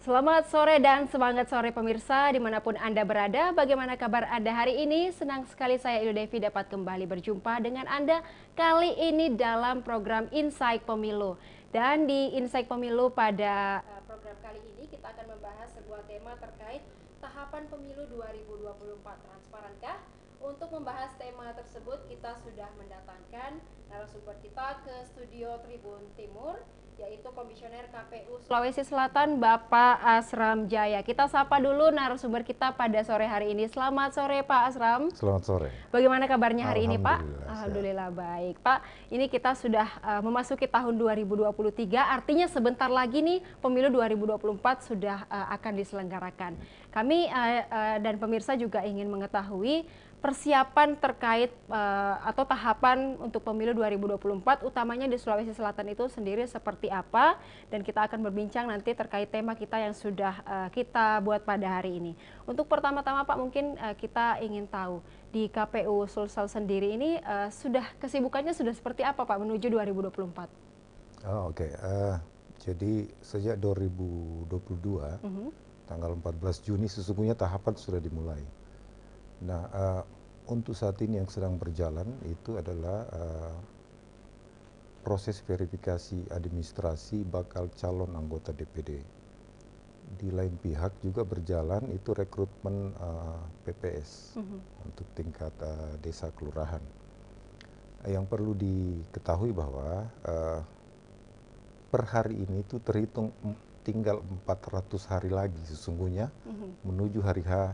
Selamat sore dan semangat sore pemirsa dimanapun Anda berada. Bagaimana kabar Anda hari ini? Senang sekali saya Ido Devi dapat kembali berjumpa dengan Anda kali ini dalam program Insight Pemilu. Dan di Insight Pemilu pada program kali ini kita akan membahas sebuah tema terkait tahapan pemilu 2024. Transparankah? Untuk membahas tema tersebut kita sudah mendatangkan narasumber kita ke studio Tribun Timur, yaitu Komisioner KPU Sulawesi Selatan, Bapak Asram Jaya. Kita sapa dulu narasumber kita pada sore hari ini. Selamat sore Pak Asram. Selamat sore. Bagaimana kabarnya hari ini Pak? Alhamdulillah Baik Pak. Ini kita sudah memasuki tahun 2023, artinya sebentar lagi nih pemilu 2024 sudah akan diselenggarakan. Kami dan pemirsa juga ingin mengetahui persiapan terkait atau tahapan untuk pemilu 2024 utamanya di Sulawesi Selatan itu sendiri seperti apa, dan kita akan berbincang nanti terkait tema kita yang sudah kita buat pada hari ini. Untuk pertama-tama Pak, mungkin kita ingin tahu di KPU Sulsel sendiri ini kesibukannya sudah seperti apa Pak menuju 2024? Oke. Jadi sejak 2022 tanggal 14 Juni sesungguhnya tahapan sudah dimulai. Nah, untuk saat ini yang sedang berjalan itu adalah proses verifikasi administrasi bakal calon anggota DPD. Di lain pihak juga berjalan itu rekrutmen PPS untuk tingkat desa kelurahan. Yang perlu diketahui bahwa per hari ini itu terhitung tinggal 400 hari lagi sesungguhnya menuju hari H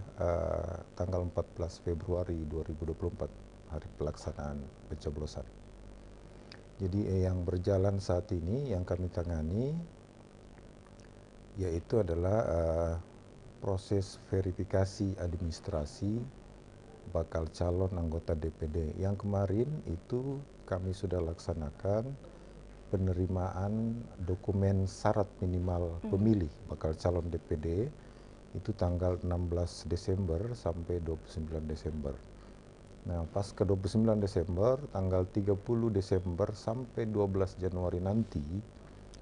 tanggal 14 Februari 2024, hari pelaksanaan pencoblosan. Jadi yang berjalan saat ini yang kami tangani yaitu adalah proses verifikasi administrasi bakal calon anggota DPD. Yang kemarin itu kami sudah laksanakan penerimaan dokumen syarat minimal pemilih bakal calon DPD itu tanggal 16 Desember sampai 29 Desember. Nah, pas ke 29 Desember, tanggal 30 Desember sampai 12 Januari nanti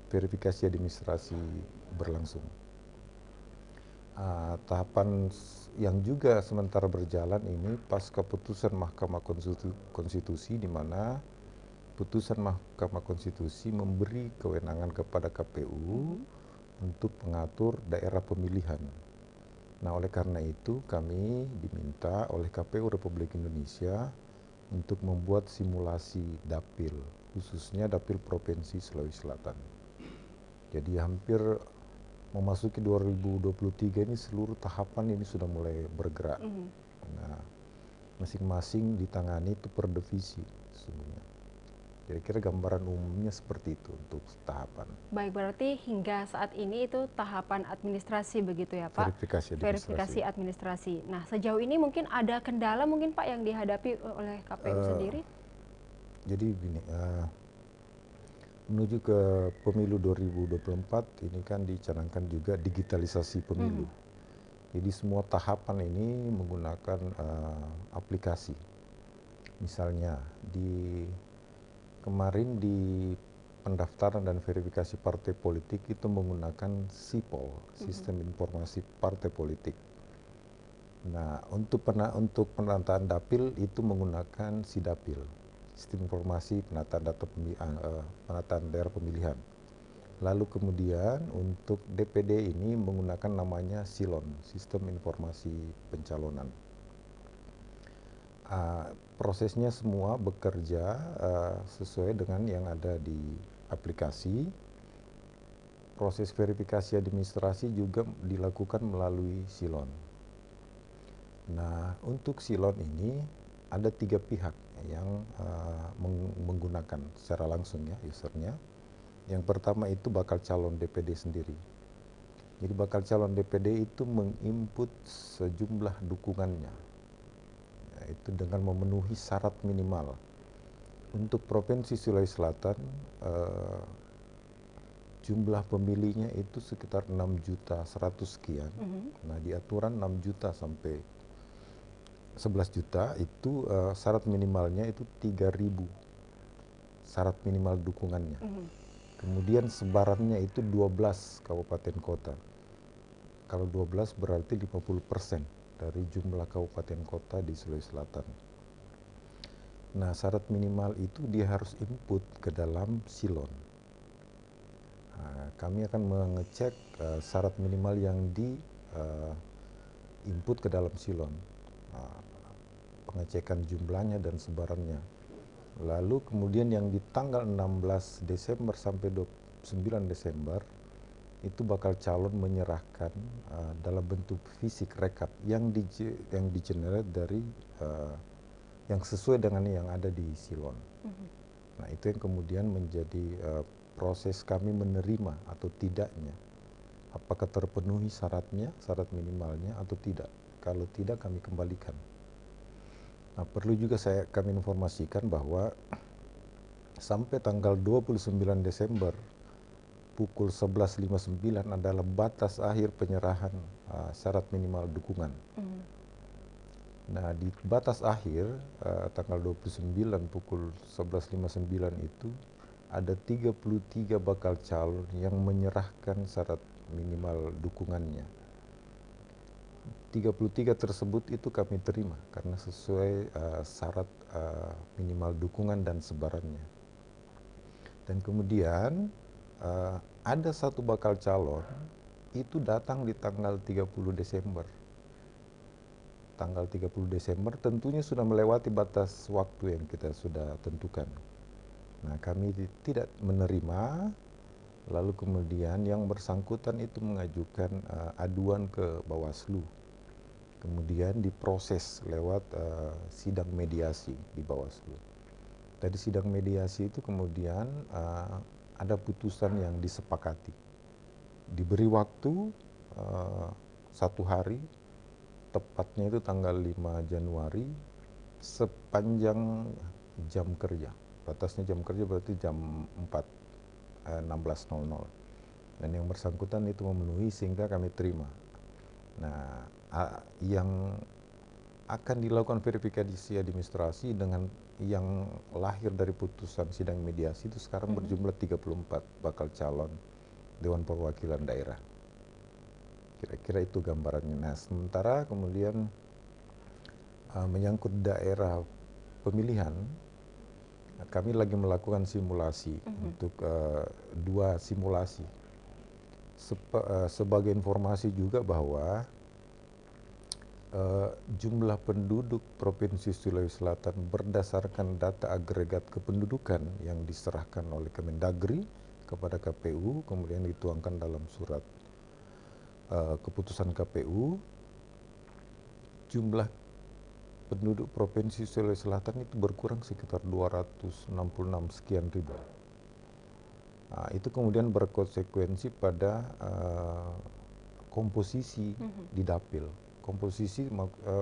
verifikasi administrasi berlangsung. Tahapan yang juga sementara berjalan ini pas keputusan Mahkamah Konstitusi di mana putusan Mahkamah Konstitusi memberi kewenangan kepada KPU untuk mengatur daerah pemilihan. Nah, oleh karena itu kami diminta oleh KPU Republik Indonesia untuk membuat simulasi dapil, khususnya dapil Provinsi Sulawesi Selatan. Jadi hampir memasuki 2023 ini seluruh tahapan ini sudah mulai bergerak. Nah, masing-masing ditangani itu per divisi sesungguhnya. Kira-kira gambaran umumnya seperti itu untuk tahapan. Baik, berarti hingga saat ini itu tahapan administrasi begitu ya Pak? Verifikasi administrasi. Nah, sejauh ini mungkin ada kendala mungkin Pak yang dihadapi oleh KPU sendiri? Jadi begini, menuju ke pemilu 2024 ini kan dicanangkan juga digitalisasi pemilu. Jadi semua tahapan ini menggunakan aplikasi. Misalnya kemarin di pendaftaran dan verifikasi partai politik itu menggunakan SIPOL, Sistem Informasi Partai Politik. Nah, untuk penataan dapil itu menggunakan SIDAPIL, Sistem Informasi Penataan Daerah Pemilihan. Lalu kemudian untuk DPD ini menggunakan namanya SILON, Sistem Informasi Pencalonan. Prosesnya semua bekerja sesuai dengan yang ada di aplikasi. Proses verifikasi administrasi juga dilakukan melalui SILON. Nah, untuk SILON ini ada 3 pihak yang menggunakan secara langsung ya usernya. Yang pertama itu bakal calon DPD sendiri. Jadi bakal calon DPD itu menginput sejumlah dukungannya. Itu dengan memenuhi syarat minimal. Untuk Provinsi Sulawesi Selatan jumlah pemilihnya itu sekitar 6.100.000 sekian. Nah, di aturan 6 juta sampai 11 juta itu syarat minimalnya itu 3.000 syarat minimal dukungannya. Kemudian sebarannya itu 12 kabupaten kota. kalau 12 berarti 50% dari jumlah kabupaten kota di Sulawesi Selatan. Nah, syarat minimal itu dia harus input ke dalam silon. Nah, kami akan mengecek syarat minimal yang di input ke dalam silon, pengecekan jumlahnya dan sebarannya. Lalu kemudian yang di tanggal 16 Desember sampai 29 Desember itu bakal calon menyerahkan dalam bentuk fisik rekap yang di-generate dari yang sesuai dengan yang ada di silon. Nah, itu yang kemudian menjadi proses kami menerima atau tidaknya. Apakah terpenuhi syaratnya, syarat minimalnya atau tidak. Kalau tidak, kami kembalikan. Nah, perlu juga kami informasikan bahwa sampai tanggal 29 Desember pukul 11.59 adalah batas akhir penyerahan syarat minimal dukungan. Nah, di batas akhir tanggal 29 pukul 11.59 itu ada 33 bakal calon yang menyerahkan syarat minimal dukungannya. 33 tersebut itu kami terima karena sesuai syarat minimal dukungan dan sebarannya. Dan kemudian ada satu bakal calon itu datang di tanggal 30 Desember. Tanggal 30 Desember tentunya sudah melewati batas waktu yang kita sudah tentukan. Nah, kami tidak menerima, lalu kemudian yang bersangkutan itu mengajukan aduan ke Bawaslu. Kemudian diproses lewat sidang mediasi di Bawaslu. Dari sidang mediasi itu kemudian ada putusan yang disepakati. Diberi waktu 1 hari, tepatnya itu tanggal 5 Januari, sepanjang jam kerja. Batasnya jam kerja berarti jam 16.00. Dan yang bersangkutan itu memenuhi sehingga kami terima. Nah, yang akan dilakukan verifikasi administrasi dengan yang lahir dari putusan sidang mediasi itu sekarang berjumlah 34 bakal calon Dewan Perwakilan Daerah. Kira-kira itu gambarannya. Nah, sementara kemudian menyangkut daerah pemilihan, kami lagi melakukan simulasi untuk 2 simulasi. Sebagai informasi juga bahwa jumlah penduduk Provinsi Sulawesi Selatan berdasarkan data agregat kependudukan yang diserahkan oleh Kemendagri kepada KPU, kemudian dituangkan dalam surat keputusan KPU, jumlah penduduk Provinsi Sulawesi Selatan itu berkurang sekitar 266 sekian ribu. Nah, itu kemudian berkonsekuensi pada komposisi di dapil. Komposisi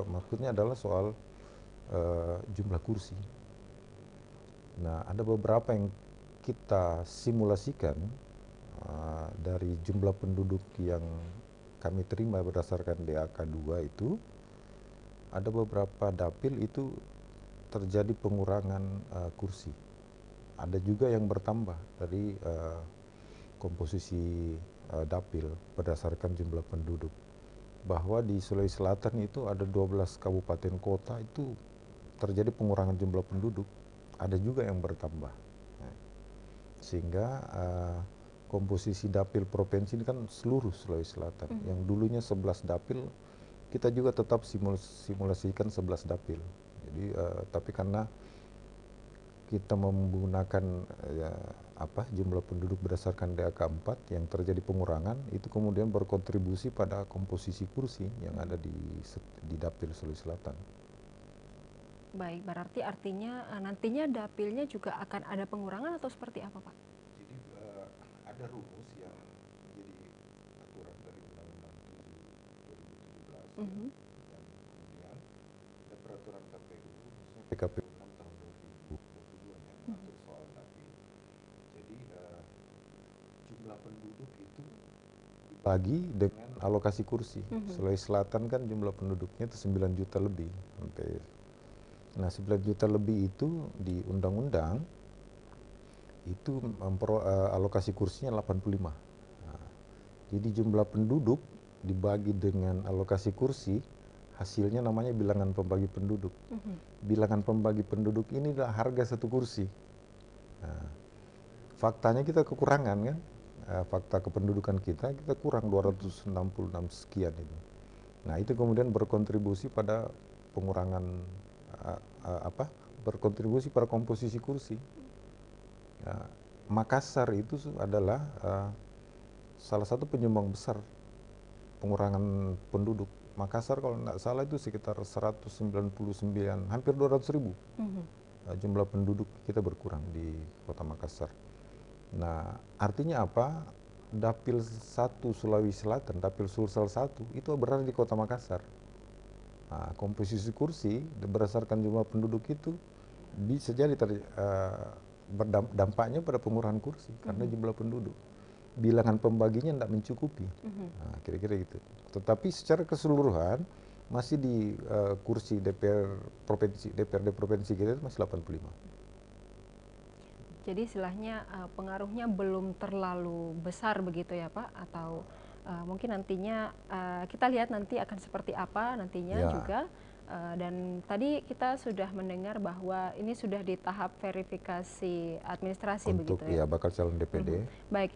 maksudnya adalah soal jumlah kursi. Nah, ada beberapa yang kita simulasikan dari jumlah penduduk yang kami terima berdasarkan DAK 2 itu, ada beberapa dapil itu terjadi pengurangan kursi. Ada juga yang bertambah dari komposisi dapil berdasarkan jumlah penduduk. Bahwa di Sulawesi Selatan itu ada 12 kabupaten kota itu terjadi pengurangan jumlah penduduk, ada juga yang bertambah. Sehingga komposisi dapil provinsi ini kan seluruh Sulawesi Selatan. Yang dulunya 11 dapil, kita juga tetap simulasikan 11 dapil. Jadi tapi karena kita menggunakan jumlah penduduk berdasarkan DAK 4 yang terjadi pengurangan, itu kemudian berkontribusi pada komposisi kursi yang ada di dapil Sulawesi Selatan. Baik, berarti artinya nantinya dapilnya juga akan ada pengurangan atau seperti apa, Pak? Jadi ada rumus yang menjadi aturan dari Undang-Undang 7 2017 dan kemudian ada peraturan KPU, PKPU 6 tahun 2022 yang mengatur soal dapil. Jadi jumlah penduduk itu dibagi dengan alokasi kursi. Sulawesi Selatan kan jumlah penduduknya itu 9 juta lebih. Nah, 9 juta lebih itu di undang-undang itu alokasi kursinya 85. Nah, jadi jumlah penduduk dibagi dengan alokasi kursi, hasilnya namanya bilangan pembagi penduduk. Bilangan pembagi penduduk ini adalah harga satu kursi. Nah, faktanya kita kekurangan kan, fakta kependudukan kita kurang 266 sekian itu. Nah itu kemudian berkontribusi pada pengurangan berkontribusi pada komposisi kursi. Makassar itu adalah salah satu penyumbang besar pengurangan penduduk. Makassar kalau tidak salah itu sekitar 199, hampir 200.000 jumlah penduduk kita berkurang di kota Makassar. Nah artinya apa? Dapil 1 Sulawesi Selatan, Dapil Sulsel 1 itu berada di kota Makassar. Nah, komposisi kursi berdasarkan jumlah penduduk itu bisa jadi dampaknya pada pengurangan kursi karena jumlah penduduk. Bilangan pembaginya tidak mencukupi. Nah, kira-kira gitu. Tetapi secara keseluruhan masih di kursi DPRD provinsi kita itu masih 85. Jadi istilahnya pengaruhnya belum terlalu besar begitu ya Pak, atau mungkin nantinya kita lihat nanti akan seperti apa nantinya juga. Dan tadi kita sudah mendengar bahwa ini sudah di tahap verifikasi administrasi untuk begitu ya? bakal calon DPD. Baik,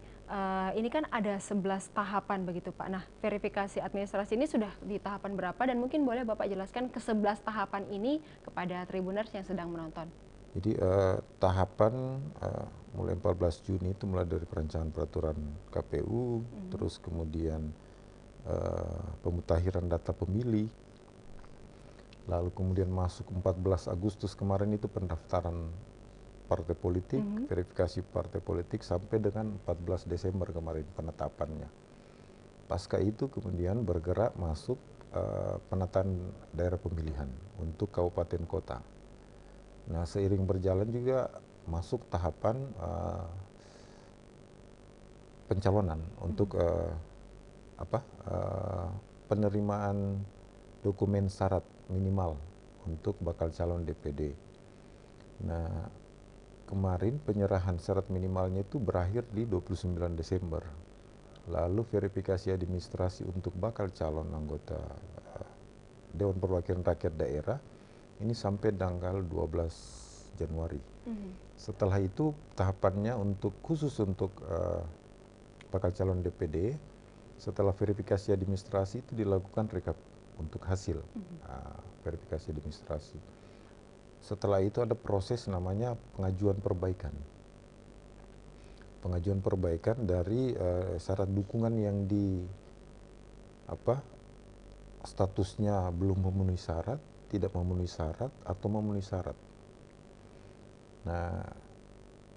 ini kan ada 11 tahapan begitu Pak. Nah, verifikasi administrasi ini sudah di tahapan berapa, dan mungkin boleh Bapak jelaskan ke 11 tahapan ini kepada Tribuners yang sedang menonton. Jadi tahapan mulai 14 Juni itu mulai dari perancangan peraturan KPU, terus kemudian pemutakhiran data pemilih, lalu kemudian masuk 14 Agustus kemarin itu pendaftaran partai politik, verifikasi partai politik, sampai dengan 14 Desember kemarin penetapannya. Pasca itu kemudian bergerak masuk penataan daerah pemilihan untuk kabupaten kota. Nah, seiring berjalan juga masuk tahapan pencalonan untuk penerimaan dokumen syarat minimal untuk bakal calon DPD. Nah, kemarin penyerahan syarat minimalnya itu berakhir di 29 Desember. Lalu verifikasi administrasi untuk bakal calon anggota Dewan Perwakilan Rakyat Daerah ini sampai tanggal 12 Januari. Setelah itu tahapannya khusus untuk bakal calon DPD, setelah verifikasi administrasi itu dilakukan rekap untuk hasil verifikasi administrasi. Setelah itu ada proses namanya pengajuan perbaikan. Pengajuan perbaikan dari syarat dukungan yang statusnya belum memenuhi syarat, tidak memenuhi syarat, atau memenuhi syarat. Nah,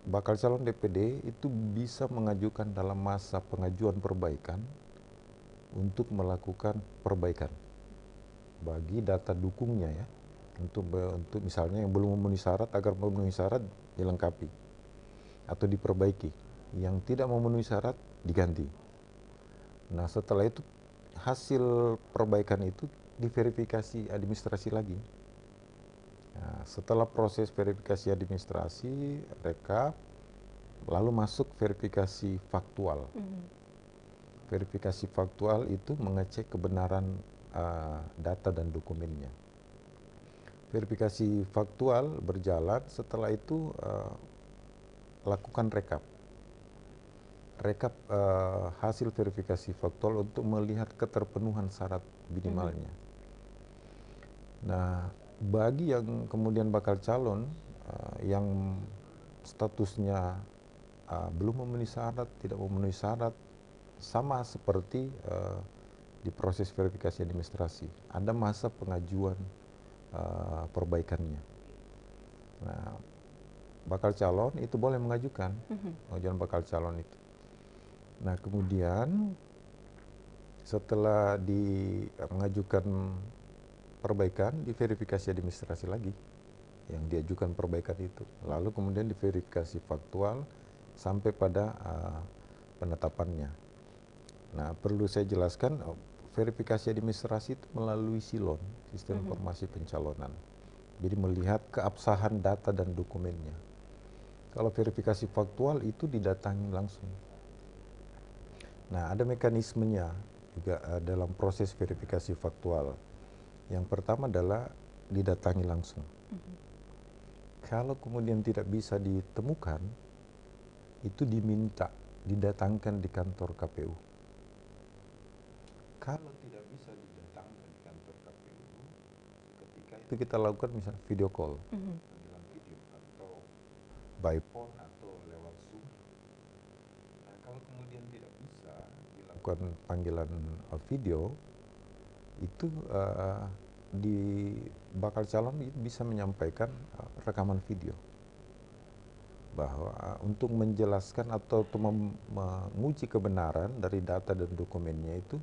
bakal calon DPD itu bisa mengajukan dalam masa pengajuan perbaikan untuk melakukan perbaikan bagi data dukungnya ya, untuk misalnya yang belum memenuhi syarat agar memenuhi syarat dilengkapi atau diperbaiki, yang tidak memenuhi syarat diganti. Nah, setelah itu hasil perbaikan itu diverifikasi administrasi lagi. Nah, setelah proses verifikasi administrasi, rekap, lalu masuk verifikasi faktual. Verifikasi faktual itu mengecek kebenaran data dan dokumennya. Verifikasi faktual berjalan, setelah itu lakukan rekap. Rekap hasil verifikasi faktual untuk melihat keterpenuhan syarat minimalnya. Nah, bagi yang kemudian bakal calon yang statusnya belum memenuhi syarat, tidak memenuhi syarat, sama seperti di proses verifikasi administrasi, ada masa pengajuan perbaikannya. Nah, bakal calon itu boleh mengajukan pengajuan bakal calon itu. Nah, kemudian setelah mengajukan perbaikan, diverifikasi administrasi lagi yang diajukan perbaikan itu, lalu kemudian diverifikasi faktual sampai pada penetapannya. Nah, perlu saya jelaskan, verifikasi administrasi itu melalui SILON, Sistem Informasi Pencalonan. Jadi melihat keabsahan data dan dokumennya. Kalau verifikasi faktual itu didatangi langsung. Nah, ada mekanismenya. juga dalam proses verifikasi faktual. Yang pertama adalah didatangi langsung. Kalau kemudian tidak bisa ditemukan, itu diminta didatangkan di kantor KPU. Kalau tidak bisa didatangkan di kantor KPU, ketika itu kita lakukan misalnya video call, panggilan video atau by phone atau lewat Zoom. Nah, kalau kemudian tidak bisa dilakukan panggilan video, itu di bakal calon bisa menyampaikan rekaman video bahwa untuk menjelaskan atau menguji kebenaran dari data dan dokumennya itu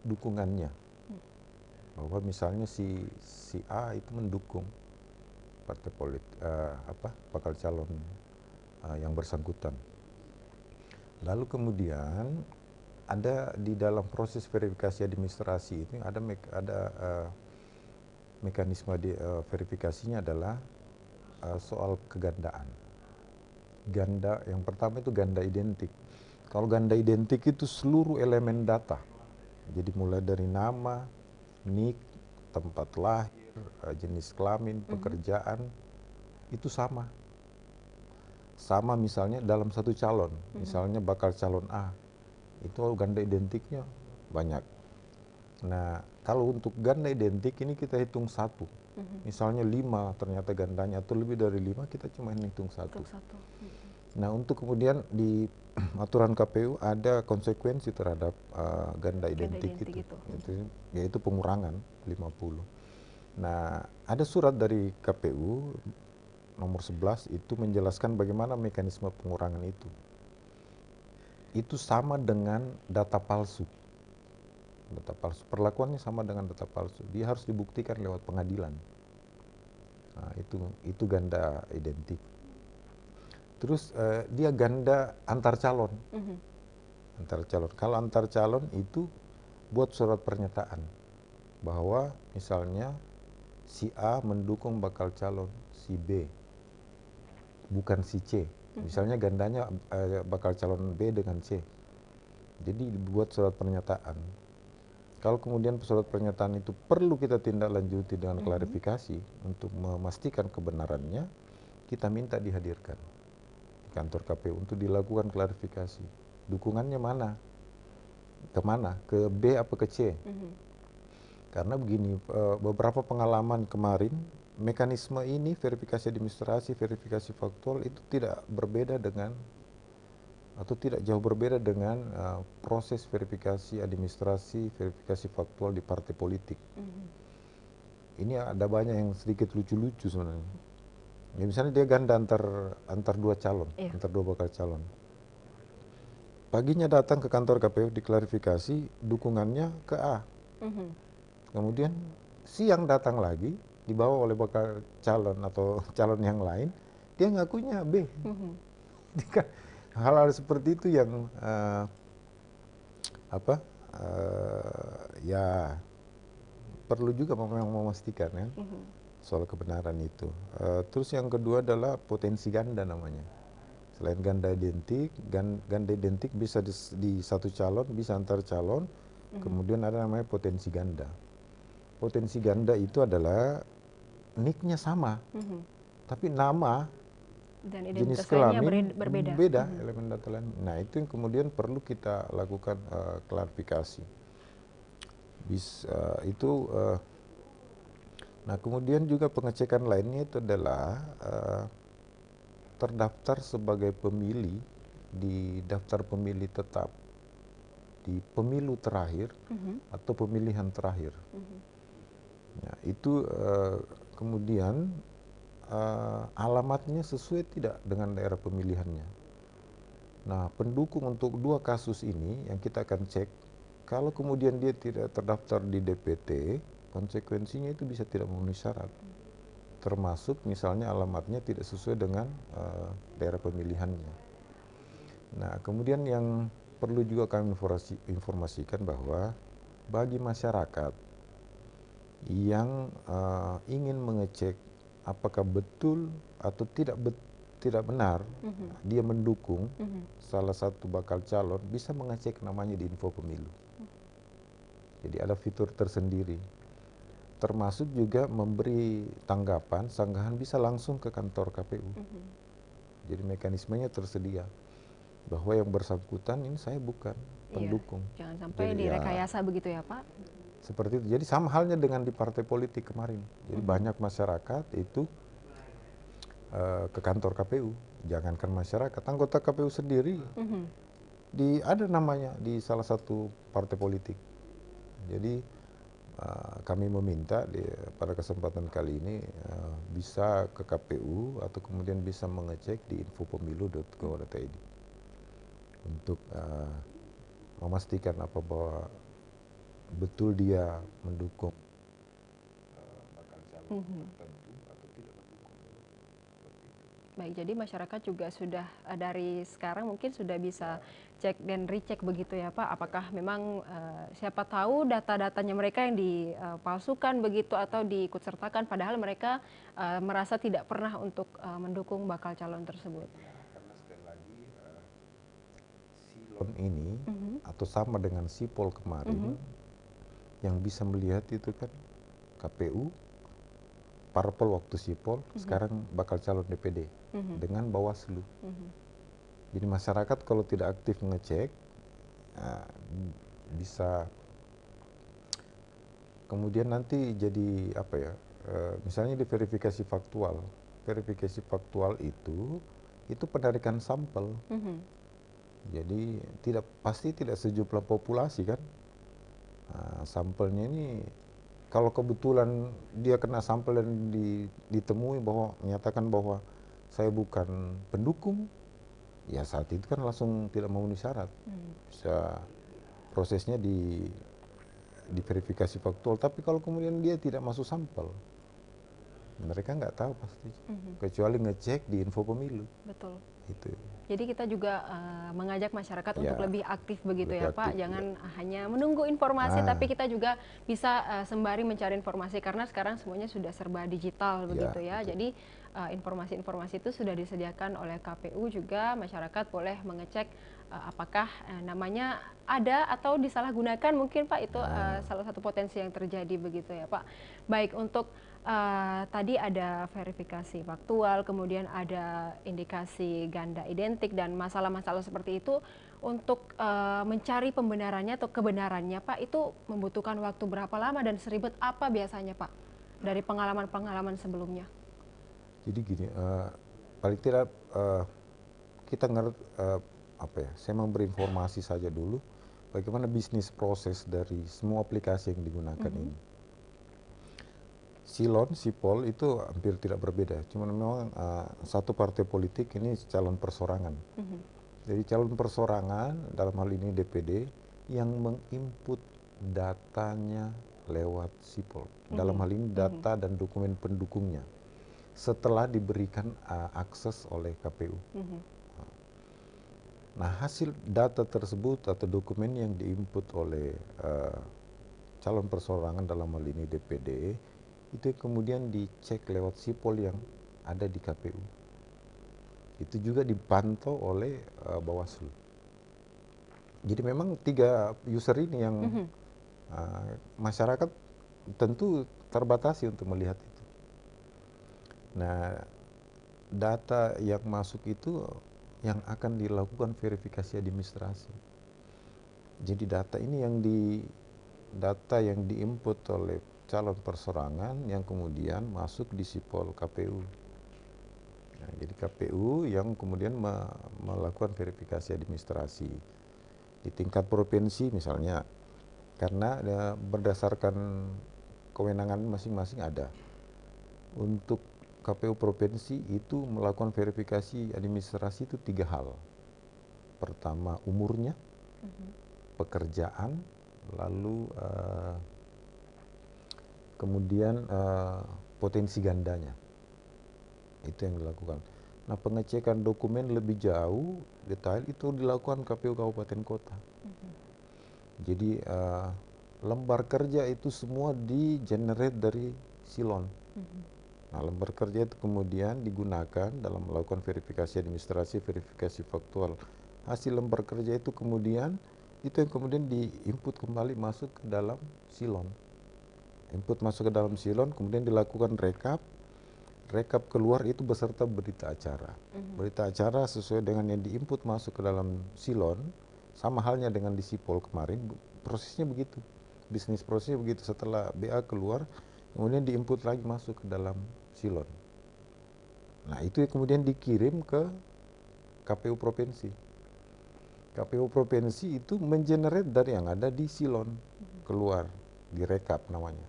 dukungannya, bahwa misalnya si A itu mendukung partai politik bakal calon yang bersangkutan. Lalu kemudian ada di dalam proses verifikasi administrasi itu ada mekanisme verifikasinya adalah soal kegandaan. Ganda yang pertama itu ganda identik. Kalau ganda identik itu seluruh elemen data. Jadi mulai dari nama, nik, tempat lahir, jenis kelamin, pekerjaan, itu sama. Sama misalnya dalam satu calon, misalnya bakal calon A, itu ganda identiknya banyak. Nah, kalau untuk ganda identik ini kita hitung satu. Misalnya 5 ternyata gandanya, atau lebih dari 5 kita cuma hitung satu. Nah, untuk kemudian di aturan KPU ada konsekuensi terhadap ganda identik itu. Yaitu pengurangan 50. Nah, ada surat dari KPU nomor 11 itu menjelaskan bagaimana mekanisme pengurangan itu. Itu sama dengan data palsu. Data palsu, perlakuannya sama dengan data palsu. Dia harus dibuktikan lewat pengadilan. Nah, itu ganda identik. Terus dia ganda antar calon. Antar calon. Kalau antar calon itu buat surat pernyataan bahwa misalnya si A mendukung bakal calon si B, bukan si C. Misalnya gandanya bakal calon B dengan C. Jadi dibuat surat pernyataan. Kalau kemudian surat pernyataan itu perlu kita tindak lanjuti dengan klarifikasi untuk memastikan kebenarannya, kita minta dihadirkan di kantor KPU untuk dilakukan klarifikasi. Dukungannya mana? Kemana? Ke B apa ke C? Karena begini, beberapa pengalaman kemarin, mekanisme ini verifikasi administrasi, verifikasi faktual itu tidak berbeda dengan atau tidak jauh berbeda dengan proses verifikasi administrasi, verifikasi faktual di partai politik. Ini ada banyak yang sedikit lucu-lucu sebenarnya. Ya, misalnya dia ganda antar dua calon, antar dua bakal calon. Paginya datang ke kantor KPU diklarifikasi dukungannya ke A. Kemudian siang datang lagi dibawa oleh bakal calon atau calon yang lain, dia ngakunya B. Hal-hal seperti itu yang ya perlu juga memang memastikan kan soal kebenaran itu. Terus yang kedua adalah potensi ganda namanya. Selain ganda identik bisa di satu calon, bisa antar calon. Kemudian ada namanya potensi ganda. Potensi ganda itu adalah nicknya sama, tapi nama dan jenis kelamin berbeda, elemen data lain. Nah, itu yang kemudian perlu kita lakukan klarifikasi. Nah, kemudian juga pengecekan lainnya itu adalah terdaftar sebagai pemilih di daftar pemilih tetap di pemilu terakhir atau pemilihan terakhir. Nah, itu kemudian alamatnya sesuai tidak dengan daerah pemilihannya. Nah, pendukung untuk dua kasus ini yang kita akan cek, kalau kemudian dia tidak terdaftar di DPT, konsekuensinya itu bisa tidak memenuhi syarat. Termasuk misalnya alamatnya tidak sesuai dengan daerah pemilihannya. Nah, kemudian yang perlu juga kami informasikan bahwa bagi masyarakat yang ingin mengecek apakah betul atau tidak benar dia mendukung salah satu bakal calon, bisa mengecek namanya di info pemilu. Jadi ada fitur tersendiri. Termasuk juga memberi tanggapan, sanggahan bisa langsung ke kantor KPU. Jadi mekanismenya tersedia. Bahwa yang bersangkutan ini saya bukan pendukung. Jangan sampai Jadi direkayasa begitu ya Pak. Seperti itu. Jadi sama halnya dengan di partai politik kemarin. Jadi banyak masyarakat itu ke kantor KPU. Jangankan masyarakat, anggota KPU sendiri ada namanya di salah satu partai politik. Jadi kami meminta pada kesempatan kali ini bisa ke KPU atau kemudian bisa mengecek di infopemilu.go.id untuk memastikan bahwa betul dia mendukung bakal calon tertentu atau tidak mendukung. Baik, jadi masyarakat juga sudah dari sekarang mungkin sudah bisa cek dan recheck begitu ya Pak, apakah memang siapa tahu data-datanya mereka yang dipalsukan begitu atau diikutsertakan padahal mereka merasa tidak pernah untuk mendukung bakal calon tersebut. Karena sekali lagi silon ini atau sama dengan sipol kemarin yang bisa melihat itu kan KPU, parpol waktu sipol, sekarang bakal calon DPD dengan Bawaslu. Jadi masyarakat kalau tidak aktif ngecek bisa kemudian nanti jadi misalnya di verifikasi faktual. Verifikasi faktual itu penarikan sampel. Jadi pasti tidak sejumlah populasi kan. Sampelnya ini kalau kebetulan dia kena sampel dan ditemui bahwa menyatakan bahwa saya bukan pendukung, ya saat itu kan langsung tidak memenuhi syarat. Bisa prosesnya diverifikasi faktual. Tapi kalau kemudian dia tidak masuk sampel, mereka nggak tahu pasti, kecuali ngecek di info pemilu. Betul. Itu. Jadi kita juga mengajak masyarakat untuk lebih aktif begitu ya Pak, jangan hanya menunggu informasi, tapi kita juga bisa sembari mencari informasi karena sekarang semuanya sudah serba digital begitu ya. Betul. Jadi informasi-informasi itu sudah disediakan oleh KPU juga, masyarakat boleh mengecek apakah namanya ada atau disalahgunakan mungkin Pak, itu salah satu potensi yang terjadi begitu ya Pak. Baik, untuk tadi ada verifikasi faktual, kemudian ada indikasi ganda identik dan masalah-masalah seperti itu. Untuk mencari pembenarannya atau kebenarannya Pak, itu membutuhkan waktu berapa lama dan seribet apa biasanya Pak dari pengalaman-pengalaman sebelumnya? Jadi gini, paling tidak kita ngerti saya memberi informasi saja dulu bagaimana bisnis proses dari semua aplikasi yang digunakan ini. Silon, sipol itu hampir tidak berbeda, cuma memang satu partai politik ini calon persorangan. Jadi calon persorangan dalam hal ini DPD yang menginput datanya lewat sipol. Dalam hal ini data dan dokumen pendukungnya setelah diberikan akses oleh KPU. Nah, hasil data tersebut atau dokumen yang diinput oleh calon persorangan dalam hal ini DPD itu kemudian dicek lewat sipol yang ada di KPU. Itu juga dipantau oleh Bawaslu. Jadi memang 3 user ini yang masyarakat tentu terbatasi untuk melihat itu. Nah, data yang masuk itu yang akan dilakukan verifikasi administrasi. Jadi data ini data yang diinput oleh calon persorangan yang kemudian masuk di sipol KPU. Nah, jadi KPU yang kemudian melakukan verifikasi administrasi di tingkat provinsi misalnya, karena berdasarkan kewenangan masing-masing ada. Untuk KPU provinsi itu melakukan verifikasi administrasi itu 3 hal. Pertama umurnya, pekerjaan, lalu kemudian potensi gandanya. Itu yang dilakukan. Nah, pengecekan dokumen lebih jauh, detail itu dilakukan KPU Kabupaten Kota. Jadi lembar kerja itu semua di-generate dari Silon. Nah, lembar kerja itu kemudian digunakan dalam melakukan verifikasi administrasi, verifikasi faktual. Hasil lembar kerja itu kemudian itu yang kemudian diinput kembali masuk ke dalam silon. Input masuk ke dalam silon, kemudian dilakukan rekap keluar itu beserta berita acara. Berita acara sesuai dengan yang diinput masuk ke dalam silon, sama halnya dengan di Sipol kemarin, prosesnya begitu. Bisnis prosesnya begitu, setelah BA keluar, kemudian diinput lagi masuk ke dalam silon. Nah itu kemudian dikirim ke KPU Provinsi. KPU Provinsi itu mengenerate dari yang ada di silon, keluar, direkap namanya,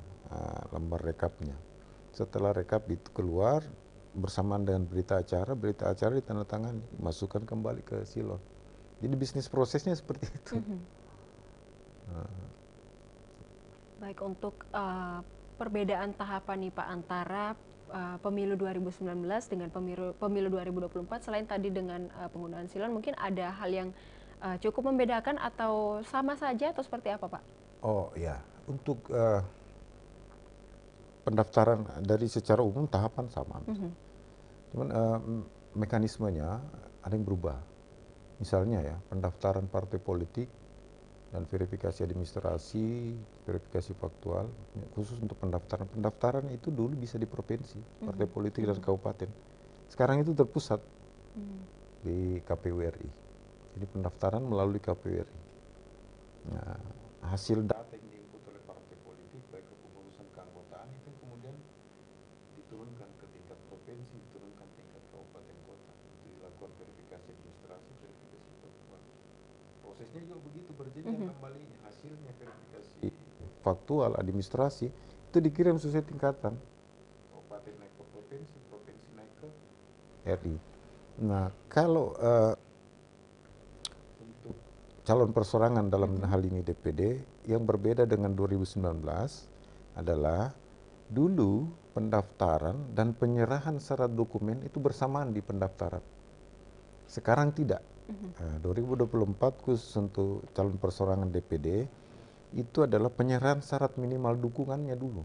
lembar rekapnya. Setelah rekap itu keluar, bersamaan dengan berita acara ditandatangani, masukkan kembali ke silon. Jadi bisnis prosesnya seperti itu. Baik, untuk perbedaan tahapan nih Pak antara pemilu 2019 dengan pemilu 2024, selain tadi dengan penggunaan silon, mungkin ada hal yang cukup membedakan atau sama saja atau seperti apa Pak? Oh ya, untuk pendaftaran dari secara umum tahapan sama. Cuman mekanismenya ada yang berubah. Misalnya ya, pendaftaran partai politik dan verifikasi administrasi, verifikasi faktual, khusus untuk pendaftaran. Pendaftaran itu dulu bisa di provinsi, partai politik dan kabupaten. Sekarang itu terpusat di KPU RI. Jadi pendaftaran melalui KPU RI. Nah, hasil data yang diinput oleh partai politik, baik kepengurusan keanggotaan, itu kemudian diturunkan ke tingkat provinsi, diturunkan tingkat kabupaten kota. Itu dilakukan verifikasi administrasi, verifikasi faktual. Prosesnya juga begitu, berjenjang kembalinya. Hasilnya verifikasi faktual, administrasi, itu dikirim sesuai tingkatan. Kabupaten naik ke provinsi, provinsi naik ke RI. Nah, kalau untuk calon persorangan dalam hal ini DPD, yang berbeda dengan 2019 adalah dulu pendaftaran dan penyerahan syarat dokumen itu bersamaan di pendaftaran. Sekarang tidak. 2024 khusus untuk calon persorangan DPD itu adalah penyerahan syarat minimal dukungannya dulu.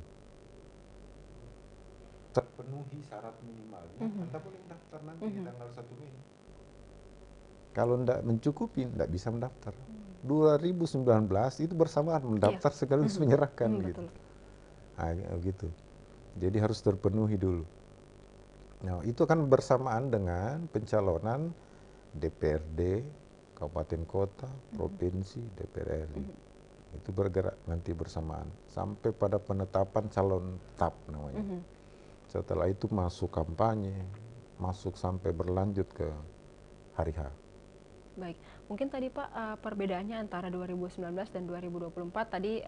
Terpenuhi syarat minimalnya, Anda boleh mendaftar nanti di tanggal 1 Mei. Kalau tidak mencukupi, tidak bisa mendaftar. 2019 itu bersamaan mendaftar sekaligus menyerahkan gitu. Nah, gitu. Jadi harus terpenuhi dulu. Nah, itu kan bersamaan dengan pencalonan DPRD, kabupaten kota, provinsi, DPR RI. Itu bergerak nanti bersamaan sampai pada penetapan calon tetap namanya. Setelah itu masuk kampanye, masuk sampai berlanjut ke hari H. Baik, mungkin tadi Pak perbedaannya antara 2019 dan 2024 tadi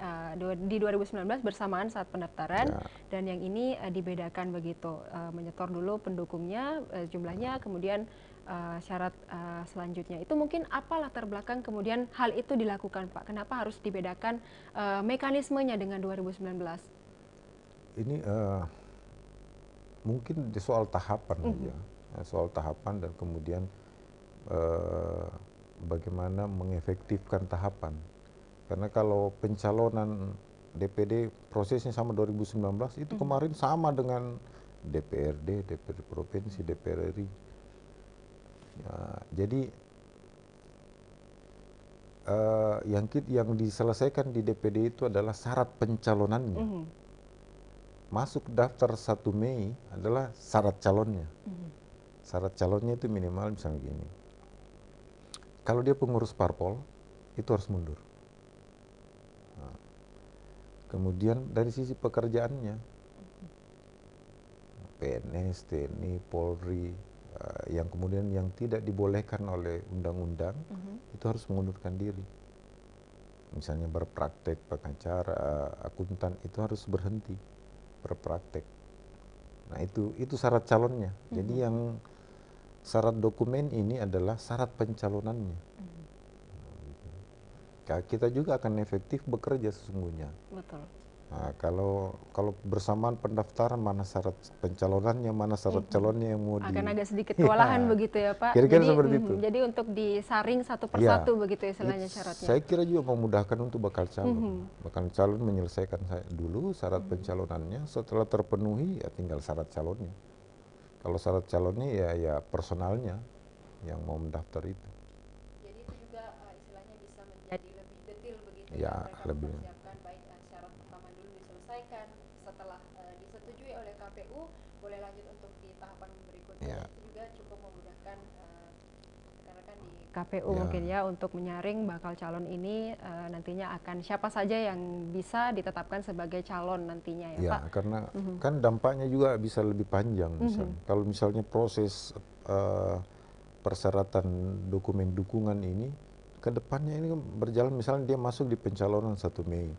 di 2019 bersamaan saat pendaftaran dan yang ini dibedakan begitu, menyetor dulu pendukungnya jumlahnya, kemudian syarat selanjutnya. Itu mungkin apa latar belakang kemudian hal itu dilakukan Pak? Kenapa harus dibedakan mekanismenya dengan 2019? Ini mungkin soal tahapan aja, soal tahapan dan kemudian bagaimana mengefektifkan tahapan. Karena kalau pencalonan DPD prosesnya sama 2019 itu kemarin sama dengan DPRD, DPRD provinsi, DPR RI. Ya, jadi yang diselesaikan di DPD itu adalah syarat pencalonannya. Masuk daftar 1 Mei adalah syarat calonnya. Syarat calonnya itu minimal misalnya gini. Kalau dia pengurus parpol, itu harus mundur. Nah, kemudian dari sisi pekerjaannya, PNS, TNI, Polri, yang kemudian yang tidak dibolehkan oleh undang-undang, itu harus mengundurkan diri. Misalnya berpraktek pengacara, akuntan, itu harus berhenti berpraktek. Nah itu syarat calonnya. Jadi yang syarat dokumen ini adalah syarat pencalonannya. Kita juga akan efektif bekerja sesungguhnya. Betul. Nah, kalau bersamaan pendaftaran, mana syarat pencalonannya, mana syarat calonnya yang mau akan agak sedikit kewalahan begitu ya Pak. Kira-kira seperti itu. Jadi untuk disaring satu persatu begitu istilahnya syaratnya. Saya kira juga memudahkan untuk bakal calon. Bakal calon menyelesaikan dulu syarat pencalonannya, setelah terpenuhi ya tinggal syarat calonnya. Kalau syarat calonnya ya personalnya yang mau mendaftar itu. Jadi itu juga istilahnya bisa menjadi lebih Ya, mereka lebih. mempersiapkan baik syarat pertama dulu diselesaikan, setelah disetujui oleh KPU boleh lanjut untuk di tahapan berikutnya. Ya. Itu juga cukup memudahkan rekan-rekan di KPU Ya. mungkin ya untuk menyaring bakal calon ini nantinya akan siapa saja yang bisa ditetapkan sebagai calon nantinya ya, Ya, Pak. karena kan dampaknya juga bisa lebih panjang misalnya. Kalau misalnya proses persyaratan dokumen dukungan ini ke depannya ini berjalan, misalnya dia masuk di pencalonan 1 Mei.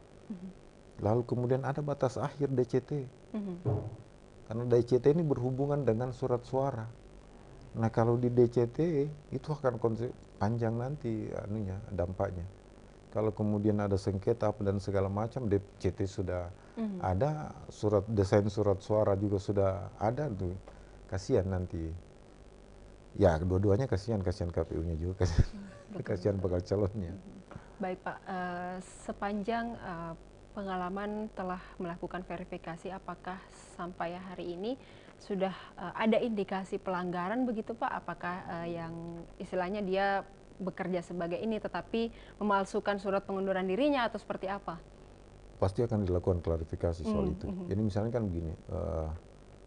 Lalu kemudian ada batas akhir DCT. Karena DCT ini berhubungan dengan surat suara. Nah, kalau di DCT itu akan panjang nanti anunya, dampaknya. Kalau kemudian ada sengketa dan segala macam, DCT sudah ada, desain surat suara juga sudah ada tuh. Kasihan nanti. Ya, dua-duanya kasihan KPU-nya juga, kasihan bakal calonnya. Baik Pak, sepanjang pengalaman telah melakukan verifikasi, apakah sampai hari ini sudah ada indikasi pelanggaran begitu Pak? Apakah yang istilahnya dia bekerja sebagai ini tetapi memalsukan surat pengunduran dirinya atau seperti apa? Pasti akan dilakukan klarifikasi soal itu. Jadi misalnya kan begini,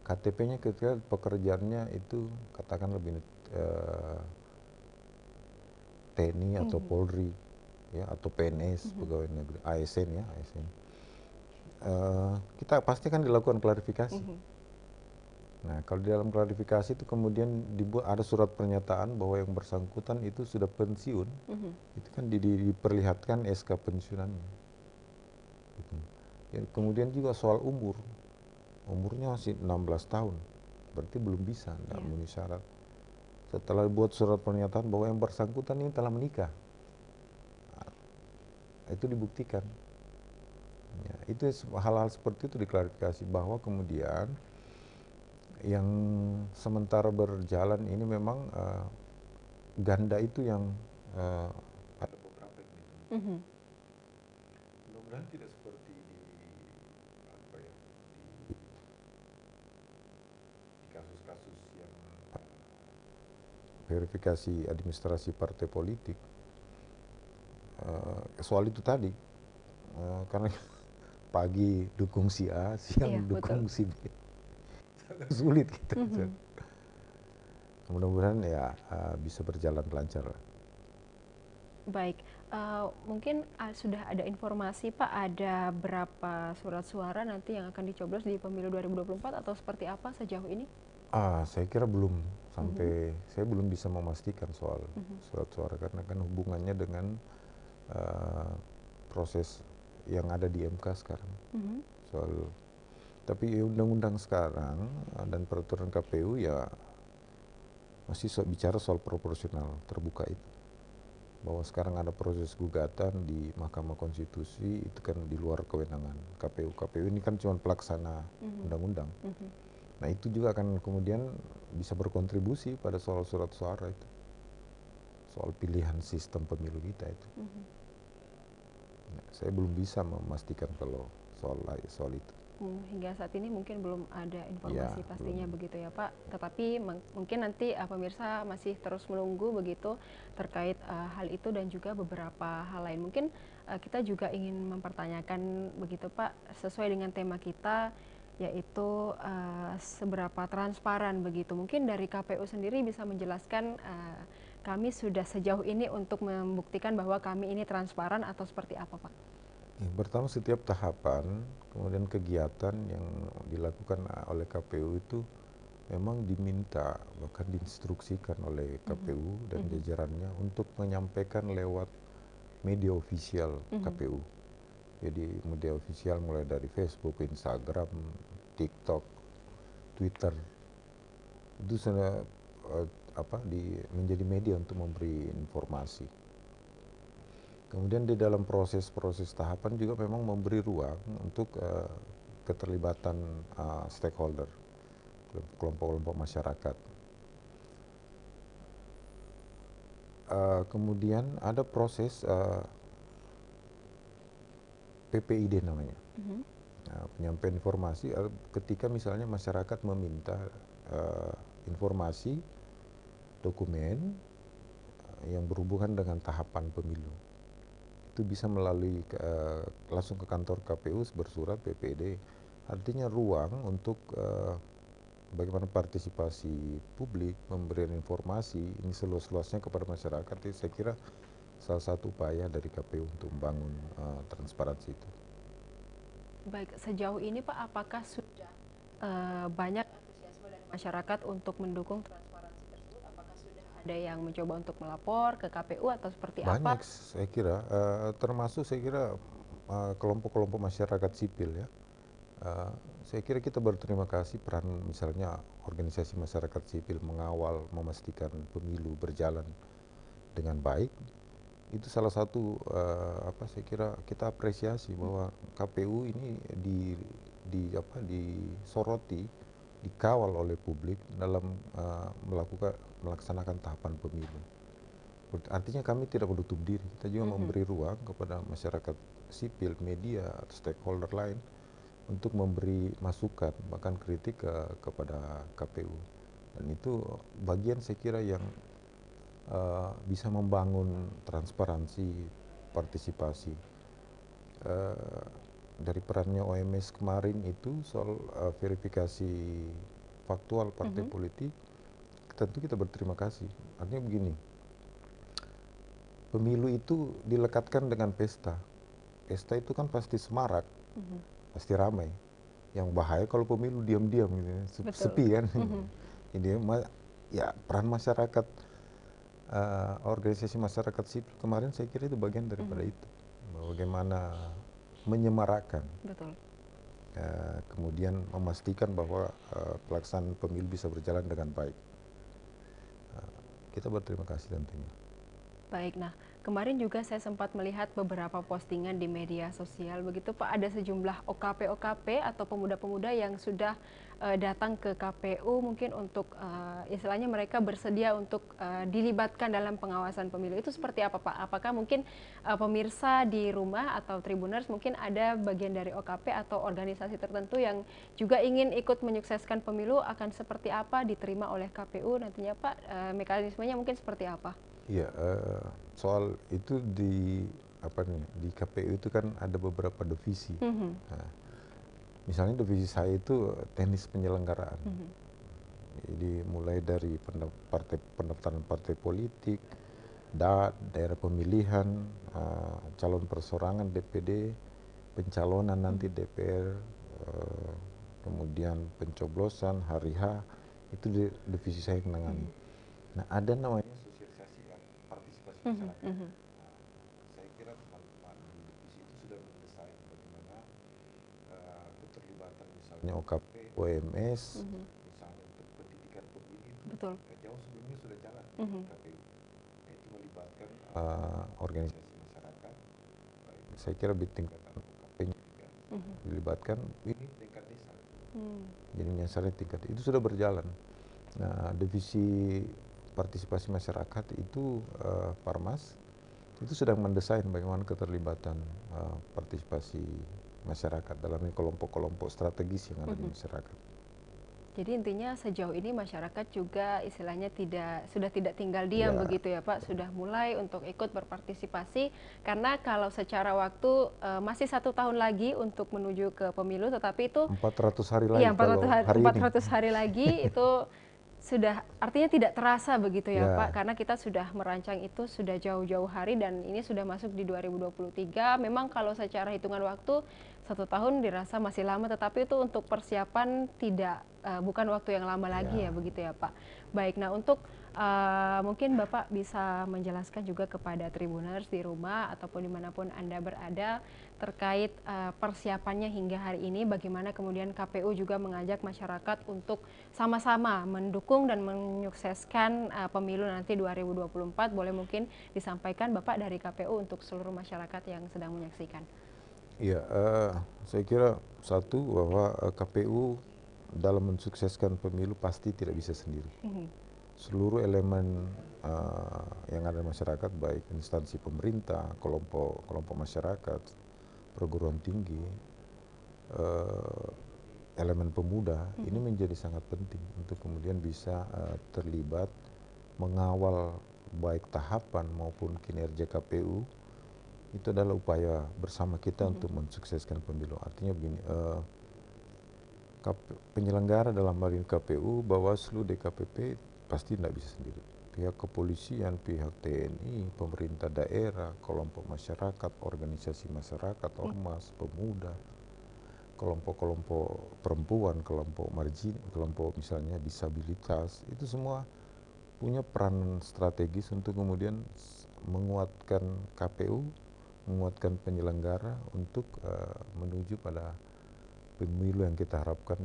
KTP-nya ketika pekerjaannya itu katakan lebih TNI atau Polri, ya, atau PNS, pegawai negeri, ASN ya, ASN. Kita pasti akan dilakukan klarifikasi. Nah, kalau di dalam klarifikasi itu kemudian dibuat ada surat pernyataan bahwa yang bersangkutan itu sudah pensiun, itu kan diperlihatkan SK pensiunannya. Gitu. Ya, kemudian juga soal umurnya masih 16 tahun, berarti belum bisa, tidak memenuhi syarat. Setelah buat surat pernyataan bahwa yang bersangkutan ini telah menikah, nah, itu dibuktikan. Ya, itu hal-hal seperti itu diklarifikasi, bahwa kemudian yang sementara berjalan ini memang ganda itu yang ada beberapa yang mudah-mudahan tidak seperti di kasus-kasus yang verifikasi administrasi partai politik. Soal itu tadi, karena pagi dukung si A, siang dukung si B, sangat sulit gitu. Mudah-mudahan ya bisa berjalan lancar. Baik, mungkin sudah ada informasi Pak, ada berapa surat suara nanti yang akan dicoblos di pemilu 2024 atau seperti apa sejauh ini? Saya kira belum sampai, saya belum bisa memastikan soal surat suara karena kan hubungannya dengan proses yang ada di MK sekarang. Tapi undang-undang sekarang dan peraturan KPU ya masih bicara soal proporsional terbuka itu. Bahwa sekarang ada proses gugatan di Mahkamah Konstitusi, itu kan di luar kewenangan KPU. KPU ini kan cuma pelaksana undang-undang. Nah, itu juga akan kemudian bisa berkontribusi pada soal surat suara itu. Soal pilihan sistem pemilu kita itu. Nah, saya belum bisa memastikan kalau soal itu. Hingga saat ini mungkin belum ada informasi pastinya begitu ya Pak. Tetapi mungkin nanti pemirsa masih terus menunggu begitu terkait hal itu dan juga beberapa hal lain. Mungkin kita juga ingin mempertanyakan begitu Pak, sesuai dengan tema kita, yaitu seberapa transparan begitu. Mungkin dari KPU sendiri bisa menjelaskan kami sudah sejauh ini untuk membuktikan bahwa kami ini transparan atau seperti apa Pak? Pertama, setiap tahapan, kemudian kegiatan yang dilakukan oleh KPU itu memang diminta, bahkan diinstruksikan oleh KPU dan jajarannya untuk menyampaikan lewat media ofisial KPU. Jadi media ofisial mulai dari Facebook, Instagram, TikTok, Twitter, itu sudah menjadi media untuk memberi informasi. Kemudian di dalam proses-proses tahapan juga memang memberi ruang untuk keterlibatan stakeholder, kelompok-kelompok masyarakat. Kemudian ada proses PPID namanya, penyampaian informasi ketika misalnya masyarakat meminta informasi dokumen yang berhubungan dengan tahapan pemilu. itu bisa melalui langsung ke kantor KPU bersurat PPD. Artinya ruang untuk bagaimana partisipasi publik, memberikan informasi ini seluas-luasnya kepada masyarakat. Itu saya kira salah satu upaya dari KPU untuk membangun transparansi itu. Baik, sejauh ini Pak, apakah sudah banyak antusiasme dari masyarakat untuk mendukung transparansi tersebut? Apakah sudah ada yang mencoba untuk melapor ke KPU atau seperti Banyak apa? saya kira, termasuk saya kira kelompok-kelompok masyarakat sipil ya. Saya kira kita berterima kasih peran misalnya organisasi masyarakat sipil mengawal, memastikan pemilu berjalan dengan baik. Itu salah satu saya kira kita apresiasi bahwa KPU ini disoroti, dikawal oleh publik dalam melaksanakan tahapan pemilu. Artinya kami tidak menutup diri, kita juga memberi ruang kepada masyarakat sipil, media, stakeholder lain untuk memberi masukan bahkan kritik kepada KPU. Dan itu bagian saya kira yang bisa membangun transparansi, partisipasi. Dari perannya OMS kemarin itu soal verifikasi faktual partai politik, tentu kita berterima kasih. Artinya begini, pemilu itu dilekatkan dengan pesta. Pesta itu kan pasti semarak, pasti ramai. Yang bahaya kalau pemilu diam-diam gitu, sepi kan. Jadi ya peran masyarakat, organisasi masyarakat sipil kemarin saya kira itu bagian daripada itu. Bagaimana menyemarakkan, kemudian memastikan bahwa pelaksanaan pemilu bisa berjalan dengan baik. Kita berterima kasih tentunya. Baik, nah kemarin juga saya sempat melihat beberapa postingan di media sosial begitu Pak, ada sejumlah OKP atau pemuda-pemuda yang sudah datang ke KPU mungkin untuk istilahnya mereka bersedia untuk dilibatkan dalam pengawasan pemilu. Itu seperti apa Pak? Apakah mungkin pemirsa di rumah atau Tribuners mungkin ada bagian dari OKP atau organisasi tertentu yang juga ingin ikut menyukseskan pemilu, akan seperti apa diterima oleh KPU nantinya Pak? Mekanismenya mungkin seperti apa? Iya, soal itu di KPU itu kan ada beberapa divisi. Nah, misalnya divisi saya itu teknis penyelenggaraan. Jadi mulai dari pendaftaran partai politik, daerah pemilihan, calon persorangan DPD, pencalonan nanti DPR, kemudian pencoblosan, hari H, itu divisi saya yang menangani. Nah, ada namanya sosialisasi dan partisipasi masyarakat. Saya kira teman-teman di divisi itu sudah mendesain bagaimana keterlibatan misalnya OKP, OMS, misalnya untuk pendidikan pemilih itu jauh sebelumnya sudah jalan KPU. Itu melibatkan organisasi masyarakat. Saya kira di tingkatan OKP-nya juga dilibatkan, ini tingkat desa. Jadi nyasarnya tingkat itu sudah berjalan. Nah, divisi partisipasi masyarakat itu Parmas itu sedang mendesain bagaimana keterlibatan partisipasi masyarakat dalam kelompok-kelompok strategis yang ada di masyarakat. Jadi intinya sejauh ini masyarakat juga istilahnya sudah tidak tinggal diam begitu ya Pak, sudah mulai untuk ikut berpartisipasi, karena kalau secara waktu masih 1 tahun lagi untuk menuju ke pemilu, tetapi itu 400 hari lagi. Iya, 400 hari lagi itu sudah artinya tidak terasa begitu ya Pak, karena kita sudah merancang itu sudah jauh-jauh hari dan ini sudah masuk di 2023. Memang kalau secara hitungan waktu 1 tahun dirasa masih lama, tetapi itu untuk persiapan bukan waktu yang lama lagi ya begitu ya Pak. Baik, nah untuk mungkin Bapak bisa menjelaskan juga kepada Tribuners di rumah ataupun dimanapun Anda berada terkait persiapannya hingga hari ini, bagaimana kemudian KPU juga mengajak masyarakat untuk sama-sama mendukung dan menyukseskan pemilu nanti 2024. Boleh mungkin disampaikan Bapak dari KPU untuk seluruh masyarakat yang sedang menyaksikan. Iya, saya kira satu bahwa KPU dalam mensukseskan pemilu pasti tidak bisa sendiri. Seluruh elemen yang ada di masyarakat, baik instansi pemerintah, kelompok masyarakat, perguruan tinggi, elemen pemuda, ini menjadi sangat penting untuk kemudian bisa terlibat mengawal baik tahapan maupun kinerja KPU itu adalah upaya bersama kita untuk mensukseskan pemilu. Artinya begini, penyelenggara dalam hal ini KPU, Bawaslu, DKPP pasti tidak bisa sendiri. Pihak kepolisian, pihak TNI, pemerintah daerah, kelompok masyarakat, organisasi masyarakat, ormas, pemuda, kelompok-kelompok perempuan, kelompok margin, kelompok misalnya disabilitas, itu semua punya peran strategis untuk kemudian menguatkan KPU, menguatkan penyelenggara untuk menuju pada pemilu yang kita harapkan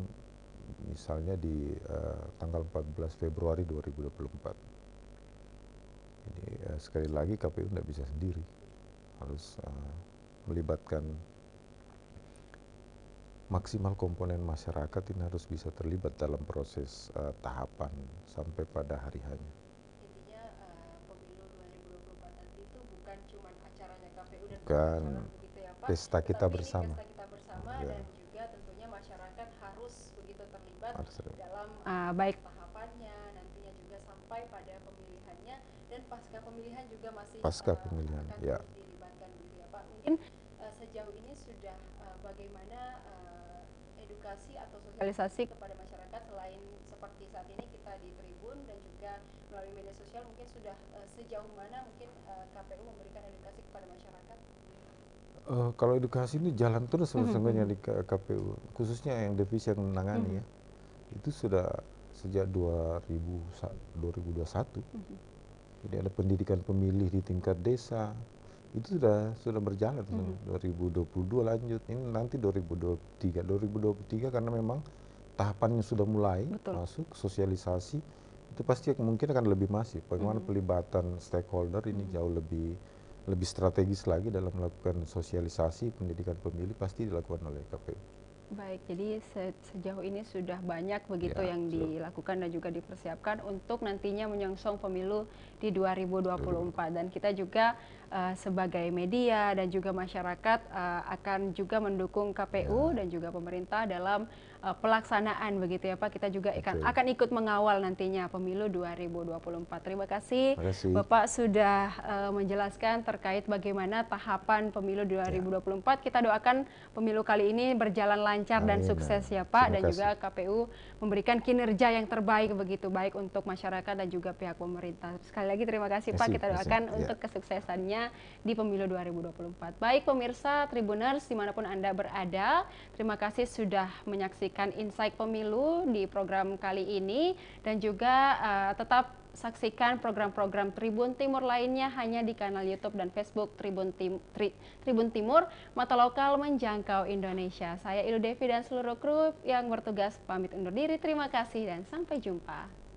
misalnya di tanggal 14 Februari 2024. Jadi sekali lagi KPU tidak bisa sendiri, harus melibatkan maksimal komponen masyarakat, ini harus bisa terlibat dalam proses tahapan sampai pada hari hanya. Intinya pemilu 2024 nanti itu bukan cuma acaranya KPU dan Bukan, begitu ya Pak, pesta kita tapi bersama. pesta kita bersama Ya. dan juga tentunya masyarakat harus begitu terlibat dalam Baik tahapannya, nantinya juga sampai pada pemilihannya, dan pasca pemilihan juga masih Pasca pemilihan, akan ya. terus dilibatkan begitu ya Pak. Mungkin sejauh ini sudah bagaimana edukasi atau sosialisasi kepada masyarakat, selain seperti saat ini kita di Tribun dan juga melalui media sosial, mungkin sudah sejauh mana mungkin KPU memberikan edukasi kepada masyarakat? Kalau edukasi ini jalan terus sesungguhnya di KPU, khususnya yang divisi yang menangani ya, itu sudah sejak 2021. Jadi ada pendidikan pemilih di tingkat desa, itu sudah berjalan. 2022 lanjut, ini nanti 2023 karena memang tahapannya sudah mulai. Betul. Masuk sosialisasi, itu pasti mungkin akan lebih masif. Bagaimana pelibatan stakeholder ini jauh lebih strategis lagi dalam melakukan sosialisasi pendidikan pemilih, pasti dilakukan oleh KPU. Baik, jadi sejauh ini sudah banyak begitu Ya, yang dilakukan dan juga dipersiapkan untuk nantinya menyongsong pemilu di 2024. Dan kita juga sebagai media dan juga masyarakat akan juga mendukung KPU dan juga pemerintah dalam pelaksanaan begitu ya Pak. Kita juga akan ikut mengawal nantinya pemilu 2024. Terima kasih Bapak sudah menjelaskan terkait bagaimana tahapan pemilu 2024. Kita doakan pemilu kali ini berjalan lancar dan sukses ya Pak, dan juga KPU memberikan kinerja yang terbaik begitu, baik untuk masyarakat dan juga pihak pemerintah. Sekali lagi terima kasih Pak, kita doakan untuk kesuksesannya di pemilu 2024. Baik pemirsa Tribuners dimanapun Anda berada, terima kasih sudah menyaksikan Insight Pemilu di program kali ini, dan juga tetap saksikan program-program Tribun Timur lainnya hanya di kanal YouTube dan Facebook Tribun Timur, mata lokal menjangkau Indonesia. Saya Ilu Devi dan seluruh kru yang bertugas pamit undur diri. Terima kasih dan sampai jumpa.